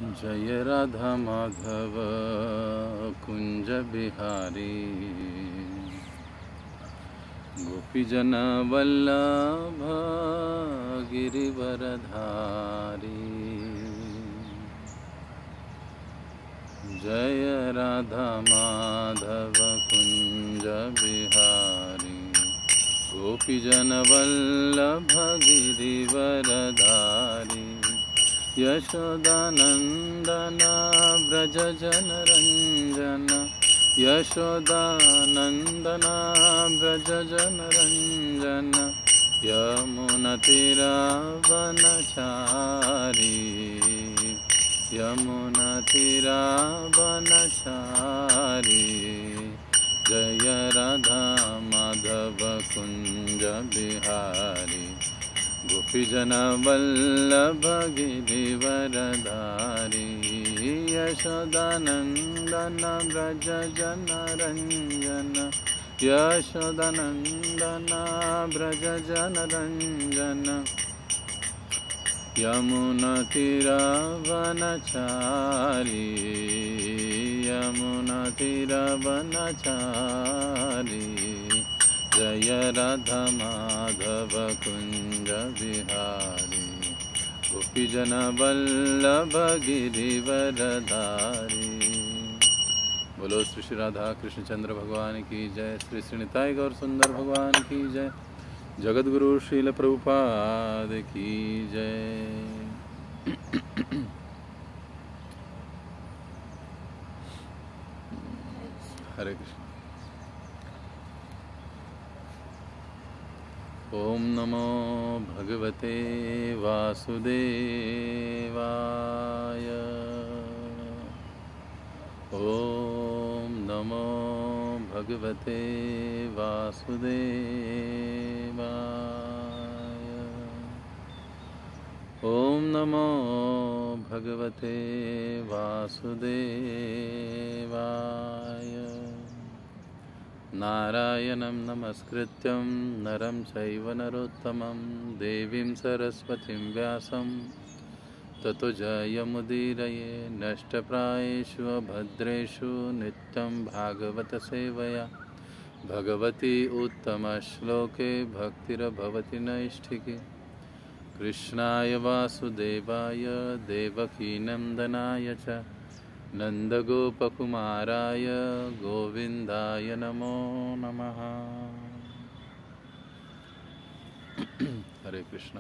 जय राधा माधव कुंज बिहारी गोपीजन वल्लभ गिरिवरधारी। जय राधा माधव कुंज बिहारी गोपीजन वल्लभ गिरिवरधारी। यशोदानंदन व्रज जनरंजन यशोदानंदन व्रज जनरंजन यमुनतीरावनचारी यमुनतीरावनचारी। जय राधा माधव कुंज बिहारी गोपीजन वल्लभ गिरिवरधारी। यशोदानंदन व्रज जनरंजन यशोदानंदन व्रज जनरंजन यमुनतीरावनचारी यमुनतीरावनचारी। जय राधा माधव कुंज बिहारी गोपीजन वल्लभ गिरिवरधारी। बोलो श्री श्री राधा कृष्ण चंद्र भगवान की जय। श्री श्री निताई गौर सुंदर भगवान की जय। जगत गुरु श्रील प्रभुपाद की जय। हरे कृष्ण। ओम नमो भगवते वासुदेवाय। ओम नमो भगवते वासुदेवाय। ओम नमो भगवते वासुदेवाय। नारायणं नमस्कृत्यं नरं चैव नरोत्तमं देवीं सरस्वतीं व्यासं ततो जयमुदीरये। नष्टप्रायेषु अभद्रेषु नित्यं भागवत सेवया भगवती उत्तमश्लोके भक्तिर्भवति नैष्ठिकी। कृष्णाय वासुदेवाय देवकीनन्दनाय च नंदगोपकुमाराय गोविंदाय नमो नमः। हरे कृष्ण।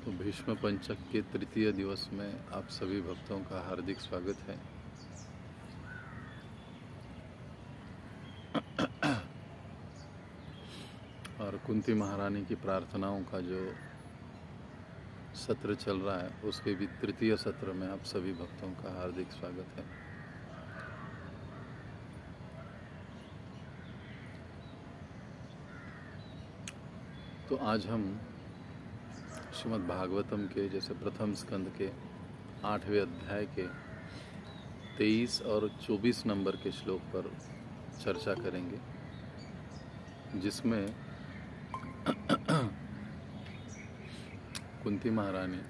तो भीष्म पंचक के तृतीय दिवस में आप सभी भक्तों का हार्दिक स्वागत है। और कुंती महारानी की प्रार्थनाओं का जो सत्र चल रहा है उसके भी तृतीय सत्र में आप सभी भक्तों का हार्दिक स्वागत है। तो आज हम श्रीमद् भागवतम के जैसे प्रथम स्कंद के 8वें अध्याय के 23 और 24 नंबर के श्लोक पर चर्चा करेंगे, जिसमें कुंती महारानी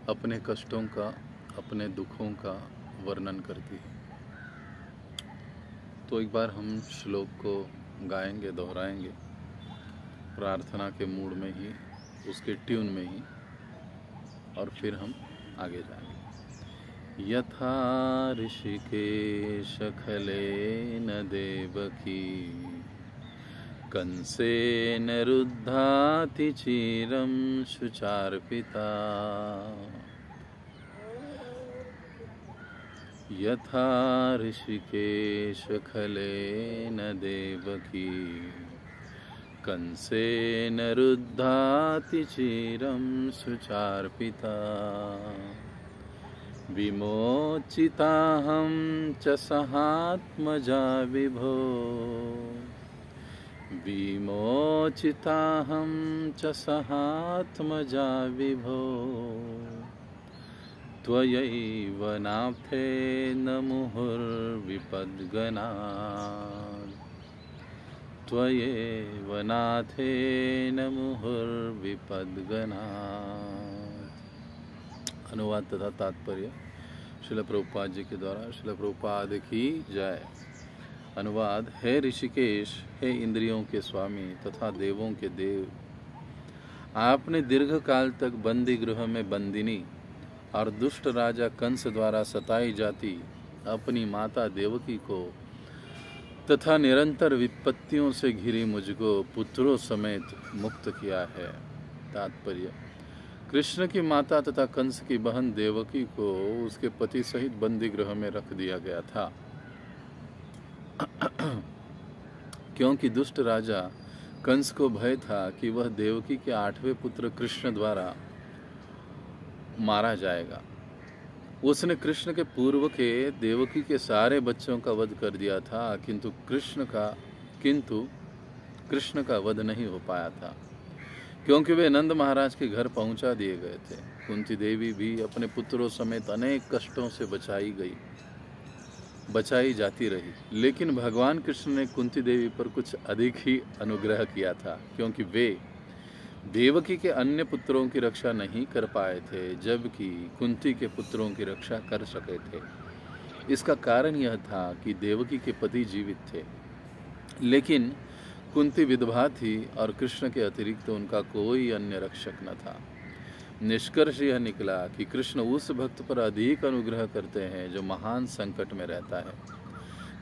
अपने कष्टों का, अपने दुखों का वर्णन करती है। तो एक बार हम श्लोक को गाएंगे, दोहराएंगे प्रार्थना के मूड में ही, उसके ट्यून में ही, और फिर हम आगे जाएंगे। यथा ऋषिकेश खलेन देवकी कंसेन रुद्धाति चिरं शुचार्पिता। यथा ऋषिकेश खलेन देवकी कंसेन रुद्धाति चिरं शुचार्पिता। विमोचिताहं च सहात्मजा विभो विमोचिताहं च सहात्मजा विभो। त्वयैव नाथेन मुहुर्विपद्गणात् त्वयेव नाथेन मुहुर्विपद्गणात्। अनुवाद तथा तात्पर्य श्रील प्रभुपाद जी के द्वारा। श्रील प्रभुपाद की जय। अनुवाद। हे ऋषिकेश, हे इंद्रियों के स्वामी तथा देवों के देव, आपने दीर्घ काल तक बंदी गृह में बंदिनी और दुष्ट राजा कंस द्वारा सताई जाती अपनी माता देवकी को तथा निरंतर विपत्तियों से घिरी मुझको पुत्रों समेत मुक्त किया है। तात्पर्य। कृष्ण की माता तथा कंस की बहन देवकी को उसके पति सहित बंदी गृह में रख दिया गया था, क्योंकि दुष्ट राजा कंस को भय था कि वह देवकी के 8वें पुत्र कृष्ण द्वारा मारा जाएगा। उसने कृष्ण के पूर्व के देवकी के सारे बच्चों का वध कर दिया था, किंतु कृष्ण का वध नहीं हो पाया था, क्योंकि वे नंद महाराज के घर पहुंचा दिए गए थे। कुंती देवी भी अपने पुत्रों समेत अनेक कष्टों से बचाई जाती रही, लेकिन भगवान कृष्ण ने कुंती देवी पर कुछ अधिक ही अनुग्रह किया था, क्योंकि वे देवकी के अन्य पुत्रों की रक्षा नहीं कर पाए थे, जबकि कुंती के पुत्रों की रक्षा कर सके थे। इसका कारण यह था कि देवकी के पति जीवित थे, लेकिन कुंती विधवा थी और कृष्ण के अतिरिक्त उनका कोई अन्य रक्षक न था। निष्कर्ष यह निकला कि कृष्ण उस भक्त पर अधिक अनुग्रह करते हैं जो महान संकट में रहता है।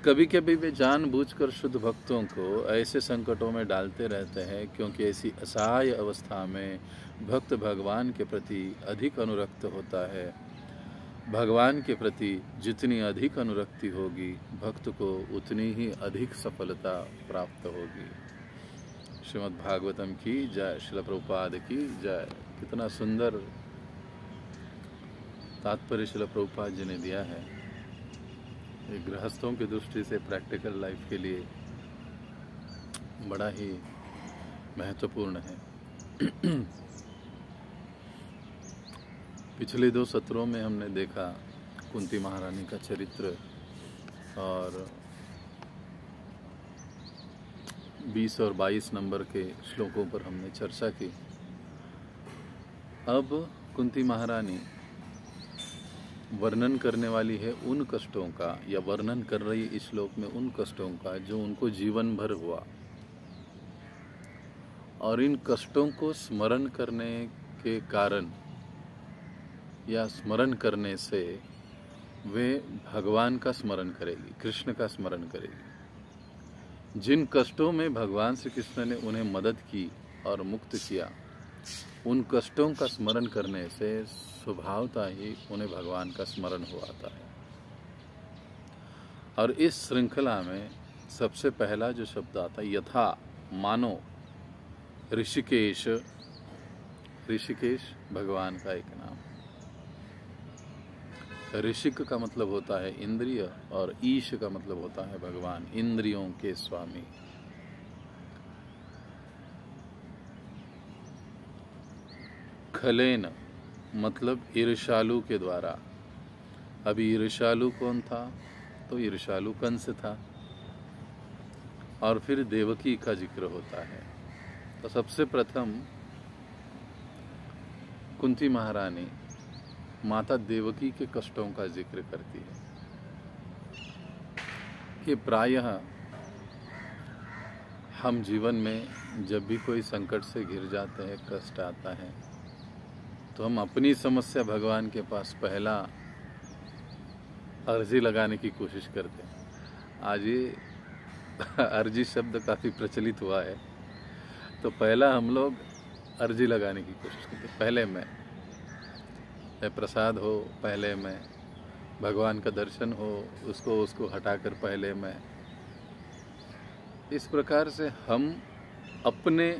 कभी कभी वे जानबूझकर शुद्ध भक्तों को ऐसे संकटों में डालते रहते हैं, क्योंकि ऐसी असहाय अवस्था में भक्त भगवान के प्रति अधिक अनुरक्त होता है। भगवान के प्रति जितनी अधिक अनुरक्ति होगी, भक्त को उतनी ही अधिक सफलता प्राप्त होगी। श्रीमद् भागवतम की जय। श्रील प्रभुपाद की जय। कितना सुंदर तात्पर्य श्रील प्रभुपाद जी ने दिया है। गृहस्थों की दृष्टि से प्रैक्टिकल लाइफ के लिए बड़ा ही महत्वपूर्ण है। पिछले 2 सत्रों में हमने देखा कुंती महारानी का चरित्र, और 20 और 22 नंबर के श्लोकों पर हमने चर्चा की। अब कुंती महारानी वर्णन करने वाली है उन कष्टों का, या वर्णन कर रही इस श्लोक में उन कष्टों का जो उनको जीवन भर हुआ, और इन कष्टों को स्मरण करने के कारण या स्मरण करने से वे भगवान का स्मरण करेगी, कृष्ण का स्मरण करेगी। जिन कष्टों में भगवान श्री कृष्ण ने उन्हें मदद की और मुक्त किया, उन कष्टों का स्मरण करने से स्वभावतः ही उन्हें भगवान का स्मरण हो आता है। और इस श्रृंखला में सबसे पहला जो शब्द आता है यथा, मानो। ऋषिकेश, ऋषिकेश भगवान का एक नाम। ऋषिक का मतलब होता है इंद्रिय, और ईश का मतलब होता है भगवान, इंद्रियों के स्वामी। खलेन मतलब ईर्ष्यालु के द्वारा। अभी ईर्ष्यालु कौन था? तो ईर्ष्यालु कंस था, और फिर देवकी का जिक्र होता है। तो सबसे प्रथम कुंती महारानी माता देवकी के कष्टों का जिक्र करती है कि प्रायः हम जीवन में जब भी कोई संकट से घिर जाते हैं, कष्ट आता है, तो हम अपनी समस्या भगवान के पास पहला अर्जी लगाने की कोशिश करते हैं। आज ये अर्जी शब्द काफ़ी प्रचलित हुआ है, तो पहला हम लोग अर्जी लगाने की कोशिश करते हैं। पहले मैं प्रसाद हो, पहले मैं भगवान का दर्शन हो, उसको हटाकर पहले मैं। इस प्रकार से हम अपने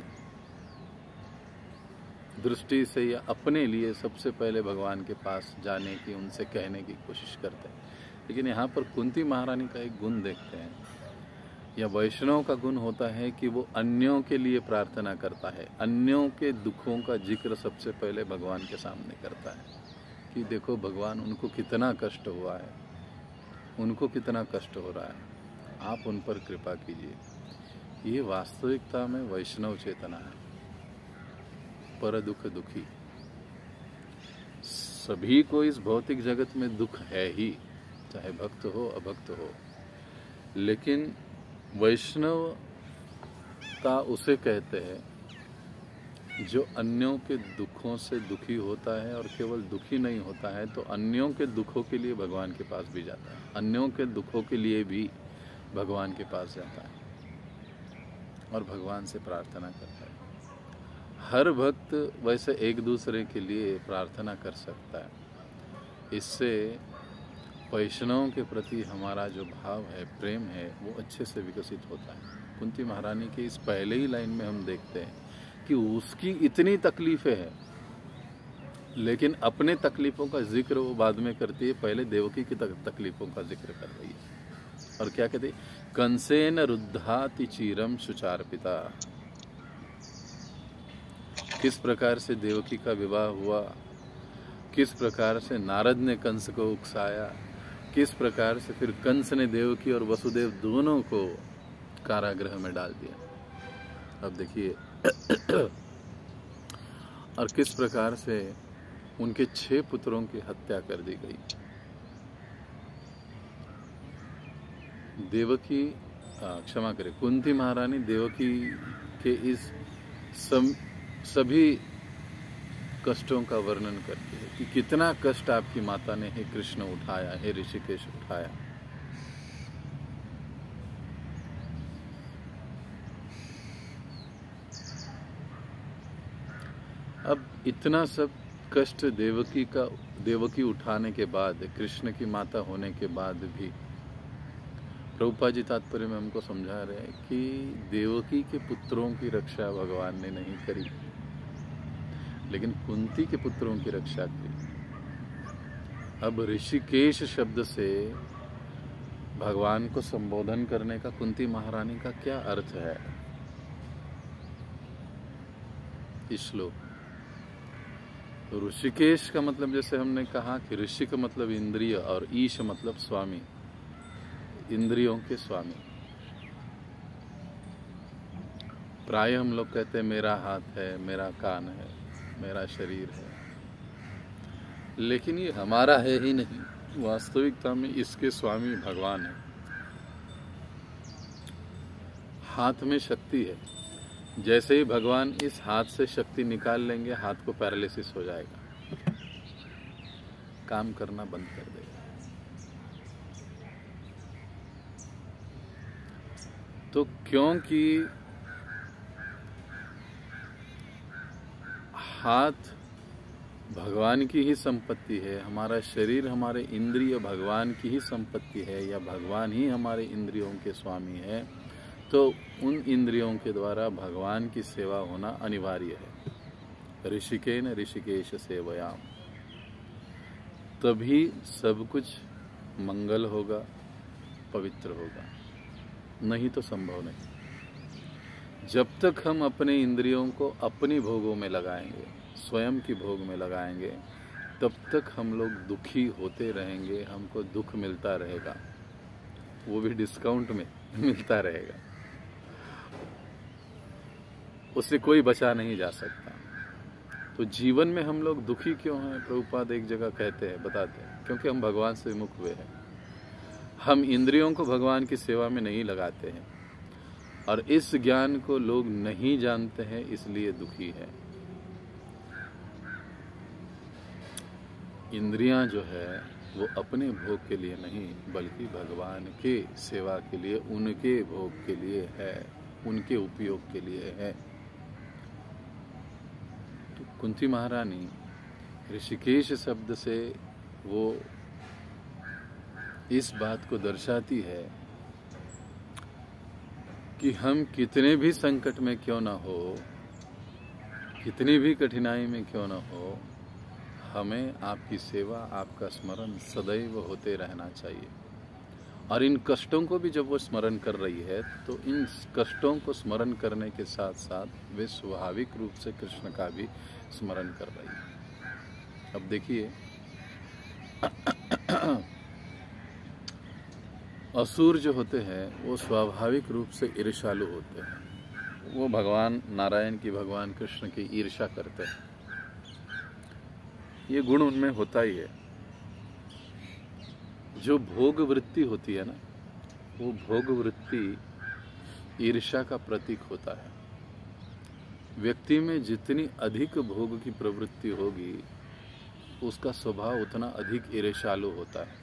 दृष्टि से या अपने लिए सबसे पहले भगवान के पास जाने की, उनसे कहने की कोशिश करते हैं। लेकिन यहाँ पर कुंती महारानी का एक गुण देखते हैं, या वैष्णव का गुण होता है कि वो अन्यों के लिए प्रार्थना करता है, अन्यों के दुखों का जिक्र सबसे पहले भगवान के सामने करता है कि देखो भगवान, उनको कितना कष्ट हुआ है, उनको कितना कष्ट हो रहा है, आप उन पर कृपा कीजिए। ये वास्तविकता में वैष्णव चेतना है। पर दुख दुखी, सभी को इस भौतिक जगत में दुख है ही, चाहे भक्त हो अभक्त हो, लेकिन वैष्णवता उसे कहते हैं जो अन्यों के दुखों से दुखी होता है, और केवल दुखी नहीं होता है तो अन्यों के दुखों के लिए भगवान के पास भी जाता है, अन्यों के दुखों के लिए भी भगवान के पास जाता है और भगवान से प्रार्थना करता है। हर भक्त वैसे एक दूसरे के लिए प्रार्थना कर सकता है। इससे वैष्णवों के प्रति हमारा जो भाव है, प्रेम है, वो अच्छे से विकसित होता है। कुंती महारानी के इस पहले ही लाइन में हम देखते हैं कि उसकी इतनी तकलीफें हैं, लेकिन अपने तकलीफों का जिक्र वो बाद में करती है, पहले देवकी की तकलीफों का जिक्र कर रही है। और क्या कहती है? कंसेन रुद्धाति चीरम सुचार्पिता। किस प्रकार से देवकी का विवाह हुआ, किस प्रकार से नारद ने कंस को उकसाया, किस प्रकार से फिर कंस ने देवकी और वसुदेव दोनों को कारागृह में डाल दिया। अब देखिए और किस प्रकार से उनके 6 पुत्रों की हत्या कर दी गई। देवकी क्षमा करें, कुंती महारानी देवकी के इस सभी कष्टों का वर्णन करती है कि कितना कष्ट आपकी माता ने हे कृष्ण उठाया, हे ऋषिकेश उठाया। अब इतना सब कष्ट देवकी उठाने के बाद, कृष्ण की माता होने के बाद भी प्रभुपाद जी तात्पर्य में हमको समझा रहे हैं कि देवकी के पुत्रों की रक्षा भगवान ने नहीं करी, लेकिन कुंती के पुत्रों की रक्षा की। अब ऋषिकेश शब्द से भगवान को संबोधन करने का कुंती महारानी का क्या अर्थ है? इस श्लोक ऋषिकेश का मतलब, जैसे हमने कहा कि ऋषि का मतलब इंद्रिय और ईश मतलब स्वामी, इंद्रियों के स्वामी। प्राय हम लोग कहते हैं मेरा हाथ है, मेरा कान है, मेरा शरीर है, लेकिन ये हमारा है ही नहीं। वास्तविकता में इसके स्वामी भगवान है। हाथ में शक्ति है, जैसे ही भगवान इस हाथ से शक्ति निकाल लेंगे, हाथ को पैरालिसिस हो जाएगा, काम करना बंद कर देगा। तो क्योंकि हाथ भगवान की ही संपत्ति है, हमारा शरीर, हमारे इंद्रिय भगवान की ही संपत्ति है, या भगवान ही हमारे इंद्रियों के स्वामी है, तो उन इंद्रियों के द्वारा भगवान की सेवा होना अनिवार्य है। ऋषिकेन ऋषिकेश सेवयाम, तभी सब कुछ मंगल होगा, पवित्र होगा, नहीं तो संभव नहीं। जब तक हम अपने इंद्रियों को अपनी भोगों में लगाएंगे, स्वयं की भोग में लगाएंगे, तब तक हम लोग दुखी होते रहेंगे, हमको दुख मिलता रहेगा, वो भी डिस्काउंट में मिलता रहेगा, उससे कोई बचा नहीं जा सकता। तो जीवन में हम लोग दुखी क्यों हैं? प्रभुपाद एक जगह कहते हैं, बताते हैं, क्योंकि हम भगवान से विमुख हुए हैं। हम इंद्रियों को भगवान की सेवा में नहीं लगाते हैं, और इस ज्ञान को लोग नहीं जानते हैं, इसलिए दुखी है। इंद्रियां जो है वो अपने भोग के लिए नहीं, बल्कि भगवान के सेवा के लिए, उनके भोग के लिए है, उनके उपयोग के लिए है। तो कुंती महारानी ऋषिकेश शब्द से वो इस बात को दर्शाती है कि हम कितने भी संकट में क्यों ना हो, कितनी भी कठिनाई में क्यों ना हो, हमें आपकी सेवा, आपका स्मरण सदैव होते रहना चाहिए। और इन कष्टों को भी जब वो स्मरण कर रही है, तो इन कष्टों को स्मरण करने के साथ साथ वे स्वाभाविक रूप से कृष्ण का भी स्मरण कर रही है। अब देखिए असुर जो होते हैं वो स्वाभाविक रूप से ईर्ष्यालु होते हैं। वो भगवान नारायण की, भगवान कृष्ण की ईर्ष्या करते हैं। ये गुण उनमें होता ही है। जो भोग वृत्ति होती है ना, वो भोग वृत्ति ईर्ष्या का प्रतीक होता है। व्यक्ति में जितनी अधिक भोग की प्रवृत्ति होगी, उसका स्वभाव उतना अधिक ईर्ष्यालु होता है।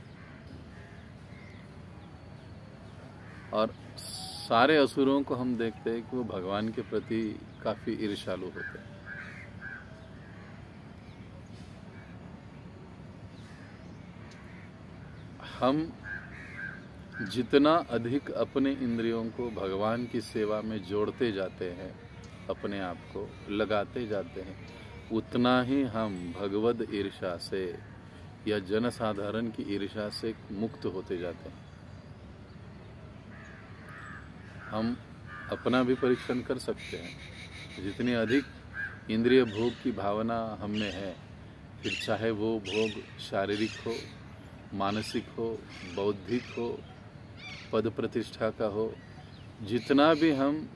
और सारे असुरों को हम देखते हैं कि वो भगवान के प्रति काफी ईर्ष्यालु होते हैं। हम जितना अधिक अपने इंद्रियों को भगवान की सेवा में जोड़ते जाते हैं, अपने आप को लगाते जाते हैं, उतना ही हम भगवद ईर्ष्या से या जनसाधारण की ईर्ष्या से मुक्त होते जाते हैं। हम अपना भी परीक्षण कर सकते हैं। जितनी अधिक इंद्रिय भोग की भावना हम में है, फिर चाहे वो भोग शारीरिक हो, मानसिक हो, बौद्धिक हो, पद प्रतिष्ठा का हो, जितना भी हम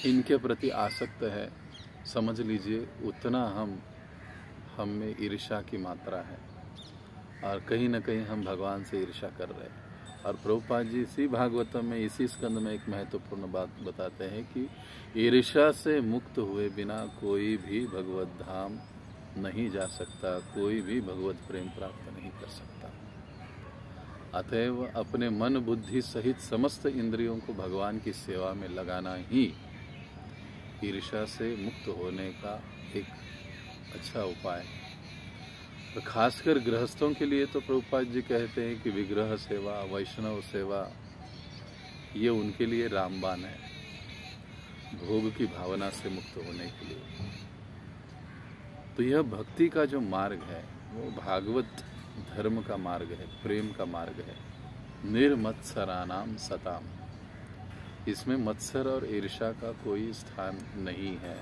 इनके प्रति आसक्त है, समझ लीजिए उतना हम में ईर्ष्या की मात्रा है। और कहीं ना कहीं हम भगवान से ईर्ष्या कर रहे हैं। और प्रभुपाद जी इसी भागवतम में, इसी स्कंद में एक महत्वपूर्ण बात बताते हैं कि ईर्ष्या से मुक्त हुए बिना कोई भी भगवत धाम नहीं जा सकता, कोई भी भगवत प्रेम प्राप्त नहीं कर सकता। अतएव अपने मन बुद्धि सहित समस्त इंद्रियों को भगवान की सेवा में लगाना ही ईर्ष्या से मुक्त होने का एक अच्छा उपाय है। तो खासकर गृहस्थों के लिए तो प्रभुपाद जी कहते हैं कि विग्रह सेवा, वैष्णव सेवा, ये उनके लिए रामबाण है, भोग की भावना से मुक्त होने के लिए। तो यह भक्ति का जो मार्ग है वो भागवत धर्म का मार्ग है, प्रेम का मार्ग है। निर्मत्सराणाम सताम, इसमें मत्सर और ईर्ष्या का कोई स्थान नहीं है।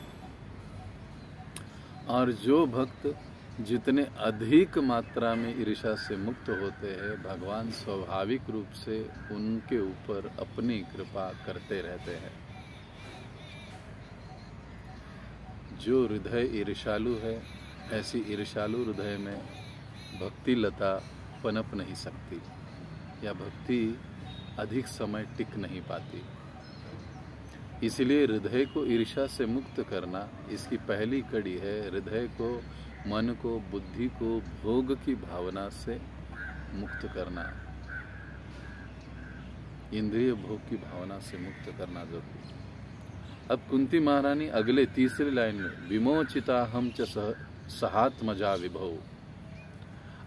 और जो भक्त जितने अधिक मात्रा में ईर्ष्या से मुक्त होते हैं, भगवान स्वाभाविक रूप से उनके ऊपर अपनी कृपा करते रहते हैं। जो हृदय ईर्ष्यालु है, ऐसी ईर्ष्यालु हृदय में भक्ति लता पनप नहीं सकती, या भक्ति अधिक समय टिक नहीं पाती। इसलिए हृदय को ईर्ष्या से मुक्त करना इसकी पहली कड़ी है। हृदय को, मन को, बुद्धि को भोग की भावना से मुक्त करना, इंद्रिय भोग की भावना से मुक्त करना जरूरी। अब कुंती महारानी अगले तीसरी लाइन में विमोचिता हम च सहात्मजा विभो,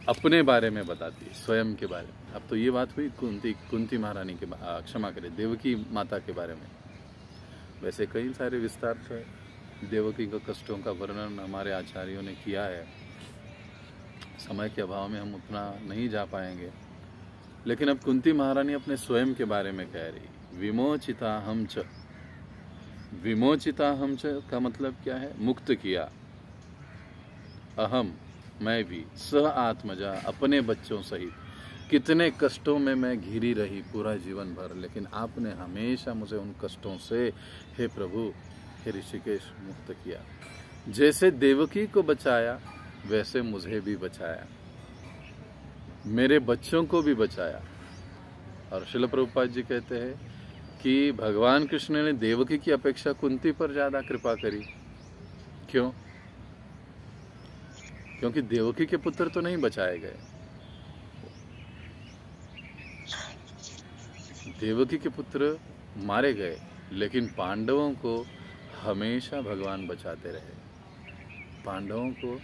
अपने बारे में बताती है, स्वयं के बारे में। अब तो ये बात हुई कुंती महारानी के, क्षमा करें, देवकी माता के बारे में। वैसे कई सारे विस्तार से देवकी के कष्टों का वर्णन हमारे आचार्यों ने किया है। समय के अभाव में हम उतना नहीं जा पाएंगे। लेकिन अब कुंती महारानी अपने स्वयं के बारे में कह रही, विमोचिता हम च। विमोचिता हम च का मतलब क्या है? मुक्त किया। अहम, मैं भी, स आत्मजा, अपने बच्चों सहित। कितने कष्टों में मैं घिरी रही पूरा जीवन भर, लेकिन आपने हमेशा मुझे उन कष्टों से, हे प्रभु, हे ऋषिकेश, मुक्त किया। जैसे देवकी को बचाया वैसे मुझे भी बचाया, मेरे बच्चों को भी बचाया। और श्रील प्रभुपाद जी कहते हैं कि भगवान कृष्ण ने देवकी की अपेक्षा कुंती पर ज्यादा कृपा करी। क्यों? क्योंकि देवकी के पुत्र तो नहीं बचाए गए, देवकी के पुत्र मारे गए, लेकिन पांडवों को हमेशा भगवान बचाते रहे। पांडवों को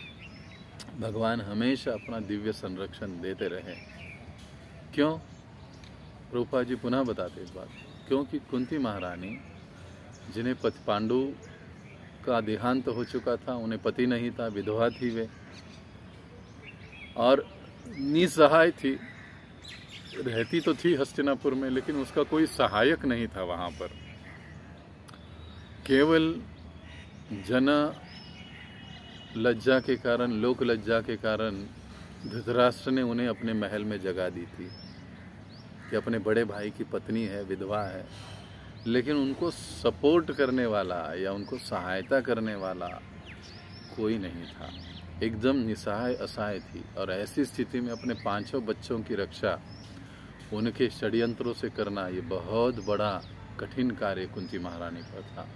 भगवान हमेशा अपना दिव्य संरक्षण देते रहे। क्यों? प्रभुपाद जी पुनः बताते इस बात। क्योंकि कुंती महारानी, जिन्हें पांडु का देहांत हो चुका था, उन्हें पति नहीं था, विधवा थी वे, और निसहाय थी। रहती तो थी हस्तिनापुर में, लेकिन उसका कोई सहायक नहीं था वहां पर। केवल जन लज्जा के कारण, लोक लज्जा के कारण धृतराष्ट्र ने उन्हें अपने महल में जगा दी थी। कि अपने बड़े भाई की पत्नी है, विधवा है, लेकिन उनको सपोर्ट करने वाला या उनको सहायता करने वाला कोई नहीं था। एकदम निसहाय असहाय थी और ऐसी स्थिति में अपने 5 बच्चों की रक्षा उनके षड्यंत्रों से करना ये बहुत बड़ा कठिन कार्य कुंती महारानी पर था।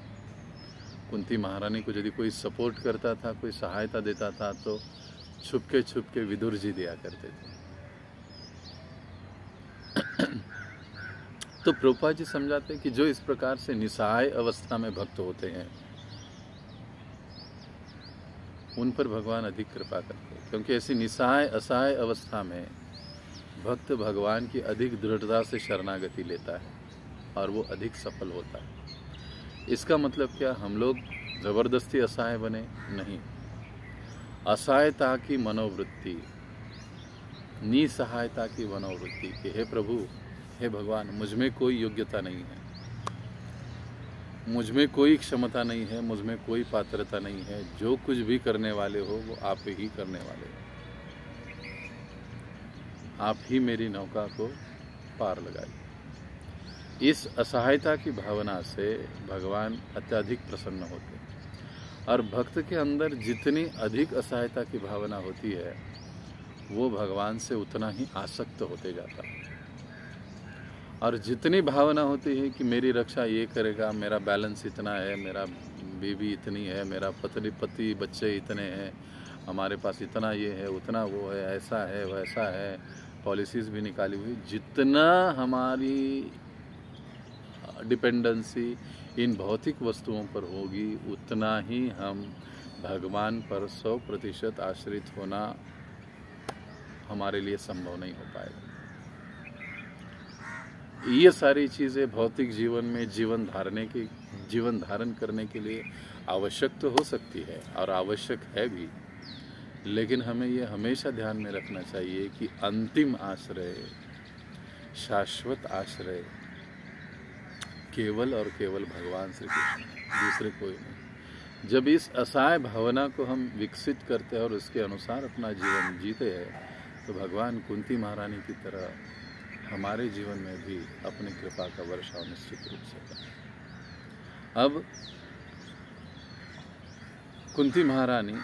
कुंती महारानी को यदि कोई सपोर्ट करता था, कोई सहायता देता था, तो छुपके विदुर जी दिया करते थे। तो प्रभुपाद जी समझाते हैं कि जो इस प्रकार से निसहाय अवस्था में भक्त होते हैं उन पर भगवान अधिक कृपा करते हैं, क्योंकि ऐसी निसहाय असहाय अवस्था में भक्त भगवान की अधिक दृढ़ता से शरणागति लेता है और वो अधिक सफल होता है। इसका मतलब क्या, हम लोग जबरदस्ती असहाय बने नहीं। असहायता की मनोवृत्ति, निसहायता की मनोवृत्ति कि हे प्रभु, हे भगवान, मुझ में कोई योग्यता नहीं है, मुझ में कोई क्षमता नहीं है, मुझ में कोई पात्रता नहीं है, जो कुछ भी करने वाले हो वो आप ही करने वाले हो, आप ही मेरी नौका को पार लगाइए। इस असहायता की भावना से भगवान अत्यधिक प्रसन्न होते हैं और भक्त के अंदर जितनी अधिक असहायता की भावना होती है वो भगवान से उतना ही आसक्त होते जाता है। और जितनी भावना होती है कि मेरी रक्षा ये करेगा, मेरा बैलेंस इतना है, मेरा बीवी इतनी है, मेरा पति बच्चे इतने हैं, हमारे पास इतना ये है, उतना वो है, ऐसा है वैसा है, पॉलिसीज़ भी निकाली हुई, जितना हमारी डिपेंडेंसी इन भौतिक वस्तुओं पर होगी उतना ही हम भगवान पर 100% आश्रित होना हमारे लिए संभव नहीं हो पाएगा। ये सारी चीज़ें भौतिक जीवन में जीवन धारण करने के लिए आवश्यक तो हो सकती है और आवश्यक है भी, लेकिन हमें ये हमेशा ध्यान में रखना चाहिए कि अंतिम आश्रय, शाश्वत आश्रय केवल और केवल भगवान श्री कृष्ण, दूसरे कोई नहीं। जब इस असहाय भावना को हम विकसित करते हैं और उसके अनुसार अपना जीवन जीते हैं तो भगवान कुंती महारानी की तरह हमारे जीवन में भी अपनी कृपा का वर्षाव निश्चित रूप से करें। अब कुंती महारानी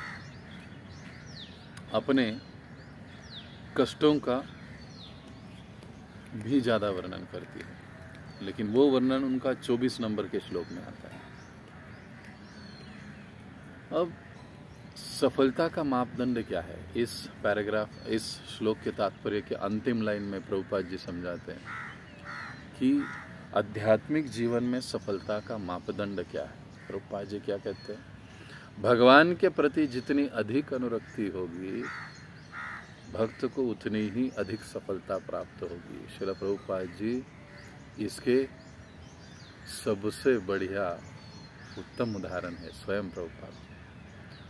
अपने कष्टों का भी ज़्यादा वर्णन करती है, लेकिन वो वर्णन उनका 24 नंबर के श्लोक में आता है। अब सफलता का मापदंड क्या है, इस पैराग्राफ, इस श्लोक के तात्पर्य के अंतिम लाइन में प्रभुपाद जी समझाते हैं कि आध्यात्मिक जीवन में सफलता का मापदंड क्या है। प्रभुपाद जी क्या कहते हैं, भगवान के प्रति जितनी अधिक अनुरक्ति होगी भक्त को उतनी ही अधिक सफलता प्राप्त होगी। श्रील प्रभुपाद जी इसके सबसे बढ़िया उत्तम उदाहरण है स्वयं प्रभुपाद।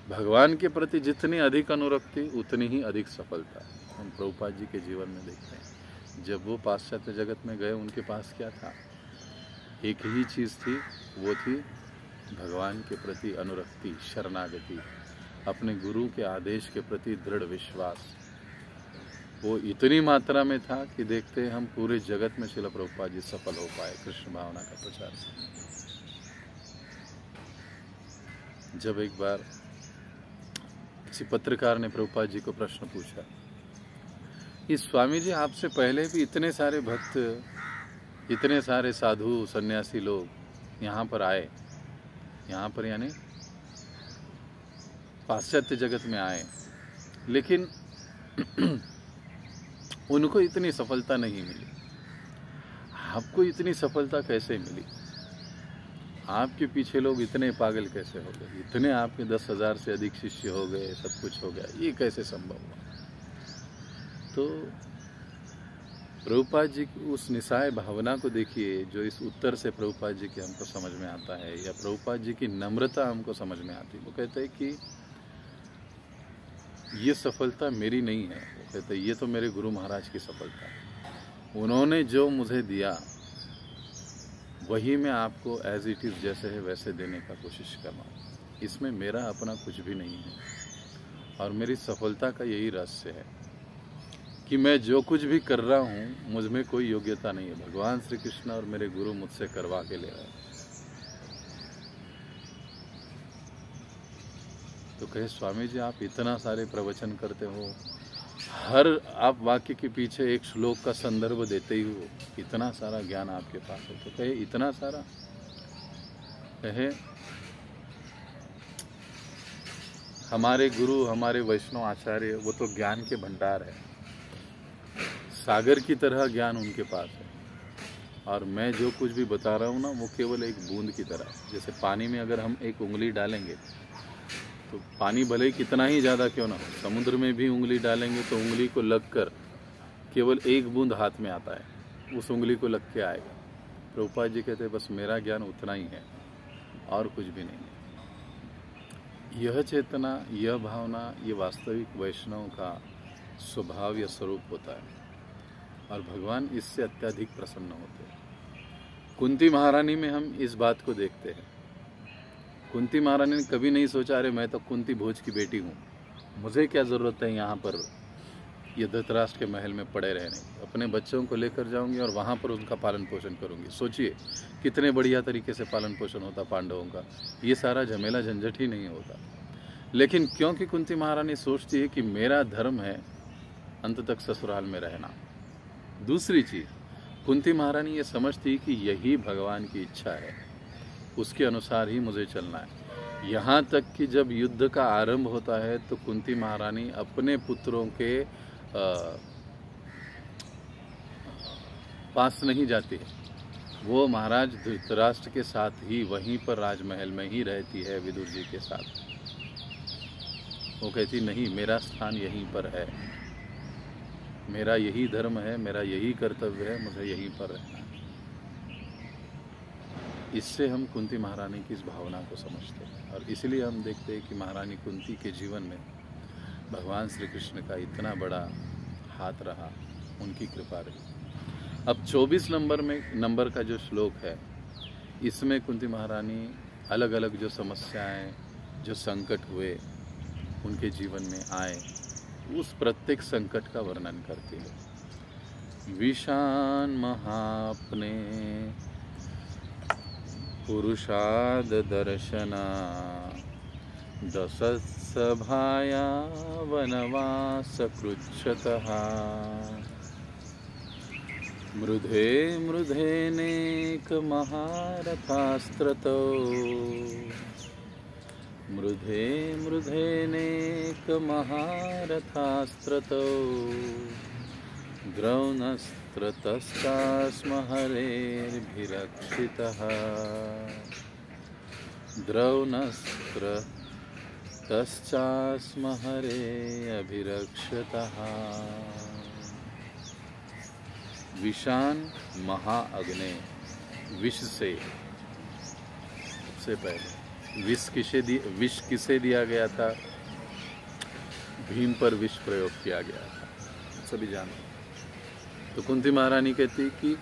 भगवान के प्रति जितनी अधिक अनुरक्ति उतनी ही अधिक सफलता हम प्रभुपाद जी के जीवन में देखते हैं। जब वो पाश्चात्य जगत में गए उनके पास क्या था, एक ही चीज़ थी, वो थी भगवान के प्रति अनुरक्ति, शरणागति, अपने गुरु के आदेश के प्रति दृढ़ विश्वास। वो इतनी मात्रा में था कि देखते हैं हम पूरे जगत में श्रील प्रभुपाद जी सफल हो पाए कृष्ण भावना का प्रचार से। जब एक बार किसी पत्रकार ने प्रभुपाद जी को प्रश्न पूछा कि स्वामी जी, आपसे पहले भी इतने सारे भक्त, इतने सारे साधु सन्यासी लोग यहाँ पर आए, यहाँ पर यानी पाश्चात्य जगत में आए, लेकिन उनको इतनी सफलता नहीं मिली, आपको इतनी सफलता कैसे मिली? आपके पीछे लोग इतने पागल कैसे हो गए, इतने आपके 10,000 से अधिक शिष्य हो गए, सब कुछ हो गया, ये कैसे संभव हुआ? तो प्रभुपाद जी की उस निस्सहाय भावना को देखिए, जो इस उत्तर से प्रभुपाद जी के हमको समझ में आता है, या प्रभुपाद जी की नम्रता हमको समझ में आती है। वो कहते हैं कि ये सफलता मेरी नहीं है, वो कहते हैं ये तो मेरे गुरु महाराज की सफलता है। उन्होंने जो मुझे दिया वही मैं आपको एज इट इज़ जैसे है वैसे देने का कोशिश कर रहा हूँ। इसमें मेरा अपना कुछ भी नहीं है और मेरी सफलता का यही रहस्य है कि मैं जो कुछ भी कर रहा हूँ मुझ में कोई योग्यता नहीं है, भगवान श्री कृष्ण और मेरे गुरु मुझसे करवा के ले रहे हैं। तो कहे स्वामी जी आप इतना सारे प्रवचन करते हो, हर आप वाक्य के पीछे एक श्लोक का संदर्भ देते ही हो, इतना सारा ज्ञान आपके पास है। तो कहे इतना सारा, कहे हमारे गुरु हमारे वैष्णव आचार्य वो तो ज्ञान के भंडार है, सागर की तरह ज्ञान उनके पास है, और मैं जो कुछ भी बता रहा हूँ ना वो केवल एक बूंद की तरह। जैसे पानी में अगर हम एक उंगली डालेंगे तो पानी भले ही कितना ही ज़्यादा क्यों ना हो, समुद्र में भी उंगली डालेंगे तो उंगली को लगकर केवल एक बूंद हाथ में आता है, उस उंगली को लग के आएगा। प्रभुपाद जी कहते हैं बस मेरा ज्ञान उतना ही है और कुछ भी नहीं है। यह चेतना, यह भावना, ये वास्तविक वैष्णव का स्वभाव या स्वरूप होता है, और भगवान इससे अत्यधिक प्रसन्न होते हैं। कुंती महारानी में हम इस बात को देखते हैं। कुंती महारानी ने कभी नहीं सोचा अरे मैं तो कुंती भोज की बेटी हूँ, मुझे क्या ज़रूरत है यहाँ पर ये धृतराष्ट्र के महल में पड़े रहने, अपने बच्चों को लेकर जाऊंगी और वहाँ पर उनका पालन पोषण करूंगी। सोचिए कितने बढ़िया तरीके से पालन पोषण होता पांडवों का, ये सारा झमेला झंझट ही नहीं होता। लेकिन क्योंकि कुंती महारानी सोचती है कि मेरा धर्म है अंत तक ससुराल में रहना। दूसरी चीज़, कुंती महारानी ये समझती कि यही भगवान की इच्छा है, उसके अनुसार ही मुझे चलना है। यहाँ तक कि जब युद्ध का आरंभ होता है तो कुंती महारानी अपने पुत्रों के पास नहीं जाती है, वो महाराज धृतराष्ट्र के साथ ही वहीं पर राजमहल में ही रहती है विदुर जी के साथ। वो कहती नहीं मेरा स्थान यहीं पर है, मेरा यही धर्म है, मेरा यही कर्तव्य है, मुझे यहीं पर रहना है। इससे हम कुंती महारानी की इस भावना को समझते हैं, और इसलिए हम देखते हैं कि महारानी कुंती के जीवन में भगवान श्री कृष्ण का इतना बड़ा हाथ रहा, उनकी कृपा रही। अब 24 नंबर का जो श्लोक है, इसमें कुंती महारानी अलग अलग जो समस्याएं, जो संकट हुए उनके जीवन में आए, उस प्रत्येक संकट का वर्णन करती है। विशान महापने पुरुषाद दर्शना दशसभाया वनवास कृच्छतः मृधे मृधेनेक महारथास्त्रतो मृधे मृधेनेक महारथास्त्रतो द्रोणस्त्रतस्तास्म हरेर्भिरक्षितः द्रोणस्त्रतश्चास्म हरे अभिरक्षतः। विषान महाअग्ने, विष से, सबसे पहले विष किसे दिया गया था? भीम पर विष प्रयोग किया गया था, सभी जानते। तो कुंती महारानी कहती कि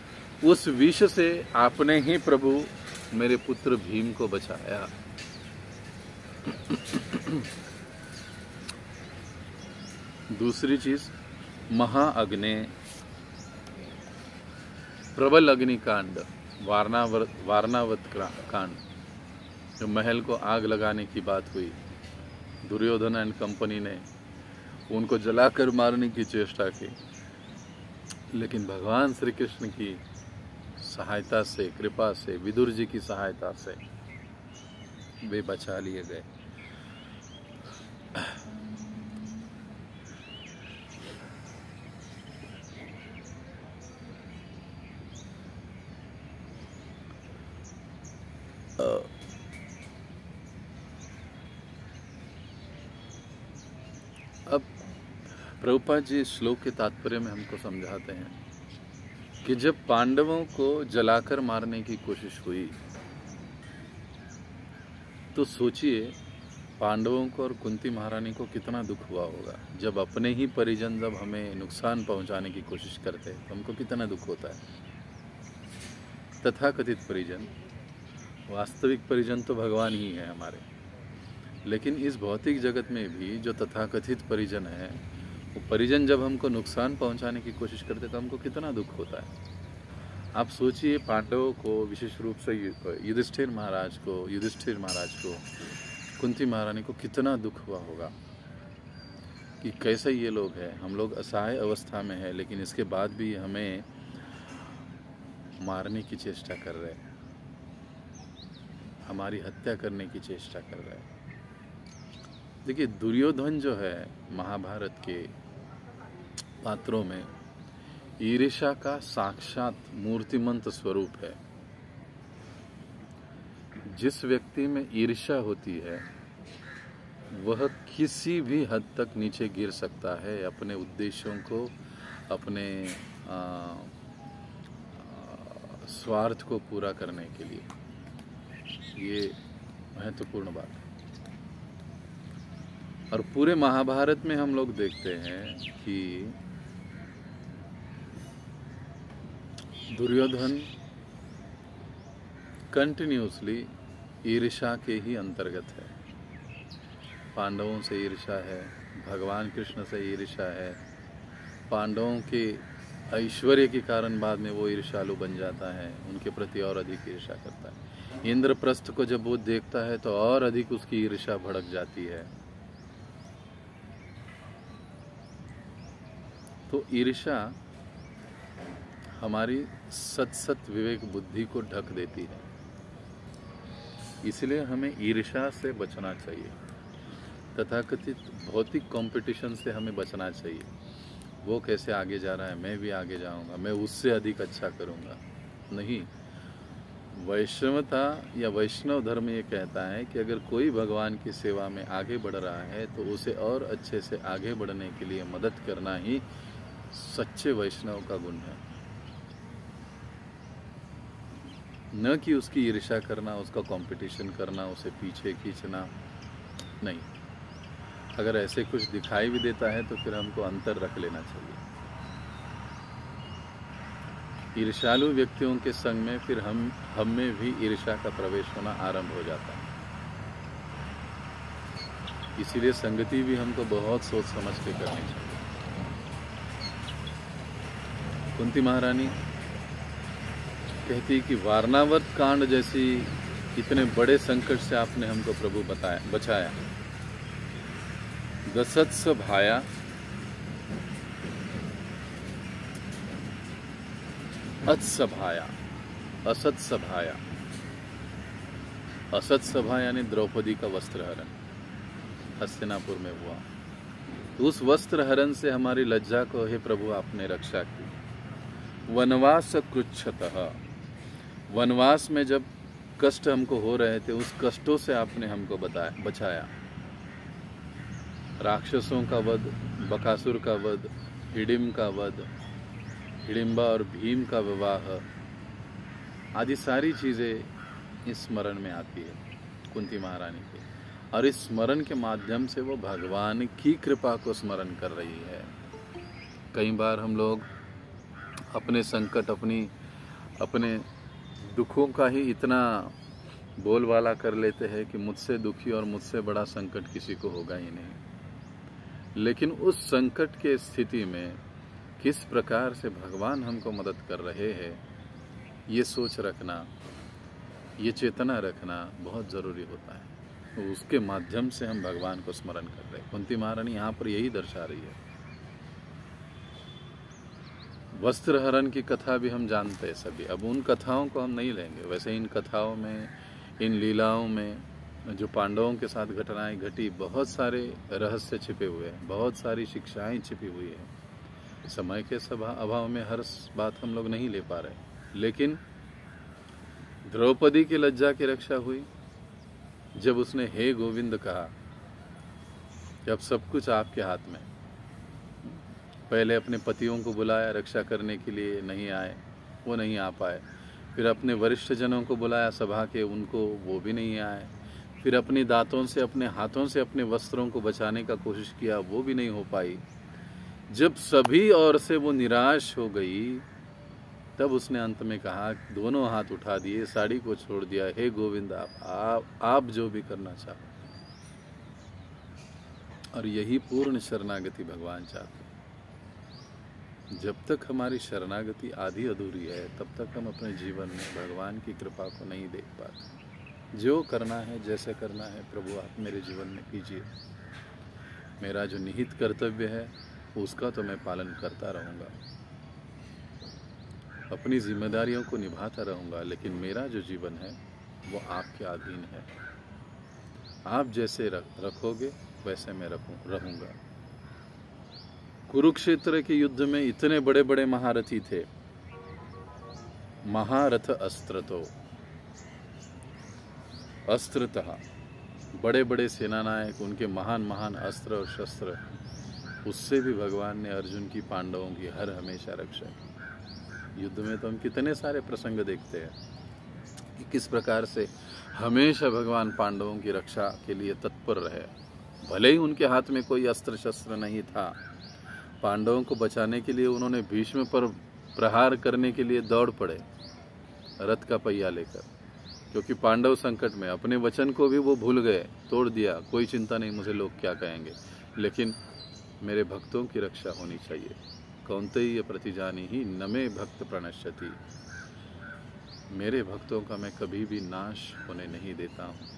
उस विष से आपने ही प्रभु मेरे पुत्र भीम को बचाया। दूसरी चीज, महाअग्नि, प्रबल अग्निकांड, वारनावत कांड, जो महल को आग लगाने की बात हुई, दुर्योधन एंड कंपनी ने उनको जलाकर मारने की चेष्टा की, लेकिन भगवान श्री कृष्ण की सहायता से, कृपा से, विदुर जी की सहायता से वे बचा लिए गए। अब प्रभुपाद जी श्लोक के तात्पर्य में हमको समझाते हैं कि जब पांडवों को जलाकर मारने की कोशिश हुई तो सोचिए पांडवों को और कुंती महारानी को कितना दुख हुआ होगा। जब अपने ही परिजन जब हमें नुकसान पहुंचाने की कोशिश करते हैं तो हमको कितना दुख होता है। तथाकथित परिजन, वास्तविक परिजन तो भगवान ही है हमारे, लेकिन इस भौतिक जगत में भी जो तथाकथित परिजन है वो परिजन जब हमको नुकसान पहुंचाने की कोशिश करते तो हमको कितना दुख होता है। आप सोचिए, पांडवों को, विशेष रूप से युधिष्ठिर महाराज को, कुंती महारानी को कितना दुख हुआ होगा कि कैसे ये लोग हैं, हम लोग असहाय अवस्था में है, लेकिन इसके बाद भी हमें मारने की चेष्टा कर रहे हैं, हमारी हत्या करने की चेष्टा कर रहे हैं। देखिए, दुर्योधन जो है महाभारत के पात्रों में ईर्ष्या का साक्षात मूर्तिमंत स्वरूप है। जिस व्यक्ति में ईर्ष्या होती है वह किसी भी हद तक नीचे गिर सकता है अपने उद्देश्यों को, अपने स्वार्थ को पूरा करने के लिए। ये महत्वपूर्ण बात है। और पूरे महाभारत में हम लोग देखते हैं कि दुर्योधन कंटिन्यूसली ईर्ष्या के ही अंतर्गत है। पांडवों से ईर्ष्या है, भगवान कृष्ण से ईर्ष्या है, पांडवों के ऐश्वर्य के कारण बाद में वो ईर्ष्यालु बन जाता है, उनके प्रति और अधिक ईर्ष्या करता है। इंद्रप्रस्थ को जब वो देखता है तो और अधिक उसकी ईर्ष्या भड़क जाती है। तो ईर्ष्या हमारी सत विवेक बुद्धि को ढक देती है। इसलिए हमें ईर्ष्या से बचना चाहिए। तथाकथित भौतिक कंपटीशन से हमें बचना चाहिए। वो कैसे आगे जा रहा है, मैं भी आगे जाऊंगा, मैं उससे अधिक अच्छा करूंगा। नहीं, वैष्णवता या वैष्णव धर्म ये कहता है कि अगर कोई भगवान की सेवा में आगे बढ़ रहा है तो उसे और अच्छे से आगे बढ़ने के लिए मदद करना ही सच्चे वैष्णव का गुण है, न कि उसकी ईर्ष्या करना, उसका कंपटीशन करना, उसे पीछे खींचना। नहीं, अगर ऐसे कुछ दिखाई भी देता है तो फिर हमको अंतर रख लेना चाहिए। ईर्ष्यालु व्यक्तियों के संग में फिर हम में भी ईर्ष्या का प्रवेश होना आरंभ हो जाता है। इसीलिए संगति भी हमको बहुत सोच समझ के करनी चाहिए। कुंती महारानी कहती कि वारणावत कांड जैसी इतने बड़े संकट से आपने हमको प्रभु बचाया। दसत्स भाया, अत्सभाया, असत्सभाया। असत्सभा यानी द्रौपदी का वस्त्रहरण हस्तिनापुर में हुआ। तो उस वस्त्रहरण से हमारी लज्जा को हे प्रभु आपने रक्षा की। वनवास कृच्छतः, वनवास में जब कष्ट हमको हो रहे थे उस कष्टों से आपने हमको बचाया। राक्षसों का वध, बकासुर का वध, हिडिंब का वध, हिडिंबा और भीम का विवाह आदि सारी चीजें इस स्मरण में आती है कुंती महारानी के। और इस स्मरण के माध्यम से वो भगवान की कृपा को स्मरण कर रही है। कई बार हम लोग अपने संकट, अपने दुखों का ही इतना बोलबाला कर लेते हैं कि मुझसे दुखी और मुझसे बड़ा संकट किसी को होगा ही नहीं। लेकिन उस संकट के स्थिति में किस प्रकार से भगवान हमको मदद कर रहे हैं, ये सोच रखना, ये चेतना रखना बहुत ज़रूरी होता है। तो उसके माध्यम से हम भगवान को स्मरण कर रहे हैं। कुंती महारानी यहाँ पर यही दर्शा रही है। वस्त्रहरण की कथा भी हम जानते हैं सभी। अब उन कथाओं को हम नहीं लेंगे। वैसे इन कथाओं में, इन लीलाओं में जो पांडवों के साथ घटनाएं घटी, बहुत सारे रहस्य छिपे हुए हैं, बहुत सारी शिक्षाएं छिपी हुई है। समय के अभाव में हर बात हम लोग नहीं ले पा रहे। लेकिन द्रौपदी की लज्जा की रक्षा हुई जब उसने हे गोविंद कहा, जब सब कुछ आपके हाथ में। पहले अपने पतियों को बुलाया रक्षा करने के लिए, नहीं आए, वो नहीं आ पाए। फिर अपने वरिष्ठ जनों को बुलाया सभा के, उनको, वो भी नहीं आए। फिर अपने दांतों से, अपने हाथों से अपने वस्त्रों को बचाने का कोशिश किया, वो भी नहीं हो पाई। जब सभी ओर से वो निराश हो गई, तब उसने अंत में कहा, दोनों हाथ उठा दिए, साड़ी को छोड़ दिया, हे गोविंद आप जो भी करना चाहो। और यही पूर्ण शरणागति भगवान चाहते हैं। जब तक हमारी शरणागति आधी अधूरी है तब तक हम अपने जीवन में भगवान की कृपा को नहीं देख पाते। जो करना है, जैसे करना है, प्रभु आप मेरे जीवन में कीजिए। मेरा जो निहित कर्तव्य है उसका तो मैं पालन करता रहूँगा, अपनी जिम्मेदारियों को निभाता रहूँगा, लेकिन मेरा जो जीवन है वो आपके अधीन है। आप जैसे रखोगे वैसे मैं रहूँगा। कुरुक्षेत्र के युद्ध में इतने बड़े बड़े महारथी थे। महारथ अस्त्रतः बड़े बड़े सेनानायक, उनके महान महान अस्त्र और शस्त्र, उससे भी भगवान ने अर्जुन की, पांडवों की हर हमेशा रक्षा की। युद्ध में तो हम कितने सारे प्रसंग देखते हैं कि किस प्रकार से हमेशा भगवान पांडवों की रक्षा के लिए तत्पर रहे। भले ही उनके हाथ में कोई अस्त्र शस्त्र नहीं था, पांडवों को बचाने के लिए उन्होंने भीष्म पर प्रहार करने के लिए दौड़ पड़े रथ का पहिया लेकर, क्योंकि पांडव संकट में, अपने वचन को भी वो भूल गए, तोड़ दिया। कोई चिंता नहीं मुझे लोग क्या कहेंगे, लेकिन मेरे भक्तों की रक्षा होनी चाहिए। कौन्तेय प्रतिजानी ही न मे भक्त प्रणश्यति, मेरे भक्तों का मैं कभी भी नाश होने नहीं देता हूँ।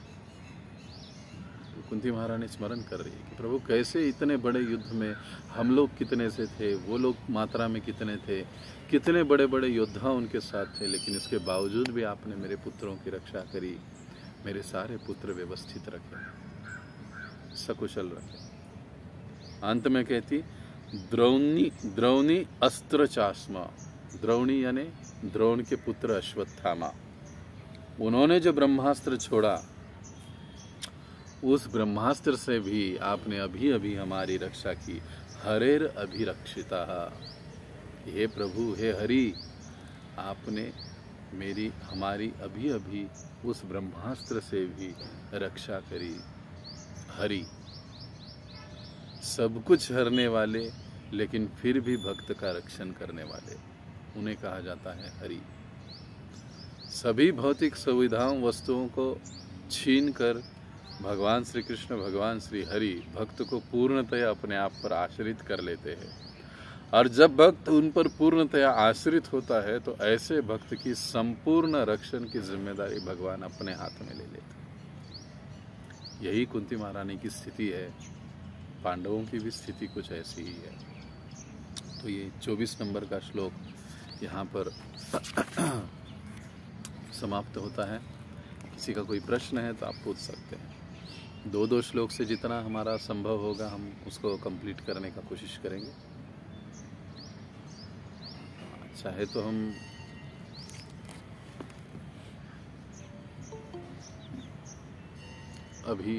तो कुंती महारानी स्मरण कर रही है कि प्रभु कैसे इतने बड़े युद्ध में हम लोग कितने से थे, वो लोग मात्रा में कितने थे, कितने बड़े बड़े योद्धा उनके साथ थे, लेकिन इसके बावजूद भी आपने मेरे पुत्रों की रक्षा करी। मेरे सारे पुत्र व्यवस्थित रखे, सकुशल रखे। अंत में कहती द्रौणी अस्त्र चास्मा, द्रौणी यानी द्रोण के पुत्र अश्वत्थामा, उन्होंने जो ब्रह्मास्त्र छोड़ा, उस ब्रह्मास्त्र से भी आपने अभी अभी हमारी रक्षा की। हरेर अभिरक्षिता, हे प्रभु, हे हरि, आपने हमारी अभी अभी उस ब्रह्मास्त्र से भी रक्षा करी। हरि सब कुछ हरने वाले, लेकिन फिर भी भक्त का रक्षण करने वाले, उन्हें कहा जाता है हरि। सभी भौतिक सुविधाओं, वस्तुओं को छीन कर भगवान श्री कृष्ण, भगवान श्री हरि भक्त को पूर्णतया अपने आप पर आश्रित कर लेते हैं। और जब भक्त उन पर पूर्णतया आश्रित होता है तो ऐसे भक्त की संपूर्ण रक्षण की जिम्मेदारी भगवान अपने हाथ में ले लेते हैं। यही कुंती महारानी की स्थिति है। पांडवों की भी स्थिति कुछ ऐसी ही है। तो ये 24 नंबर का श्लोक यहाँ पर समाप्त होता है। किसी का कोई प्रश्न है तो आप पूछ सकते हैं। 2-2 श्लोक से जितना हमारा संभव होगा हम उसको कंप्लीट करने का कोशिश करेंगे। चाहे तो हम अभी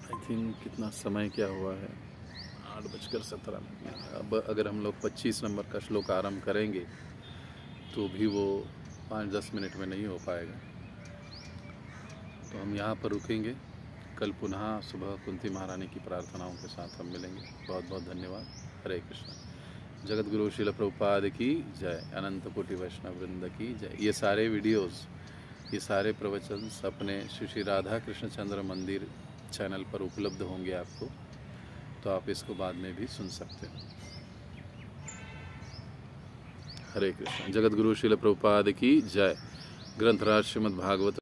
आई थिंक कितना समय क्या हुआ है, 8:17। अब अगर हम लोग 25 नंबर का श्लोक आरंभ करेंगे तो भी वो 5-10 मिनट में नहीं हो पाएगा। तो हम यहाँ पर रुकेंगे। कल पुनः सुबह कुंती महारानी की प्रार्थनाओं के साथ हम मिलेंगे। बहुत बहुत धन्यवाद। हरे कृष्ण। जगत गुरु श्रील प्रभुपाद की जय। अनंत कोटि वैष्णव वृंद की जय। ये सारे वीडियोस, ये सारे प्रवचन अपने श्री राधा कृष्ण चंद्र मंदिर चैनल पर उपलब्ध होंगे आपको, तो आप इसको बाद में भी सुन सकते हैं। हरे कृष्ण। जगत गुरु श्रील प्रभुपाद की जय। ग्रंथराज श्रीमद् भागवत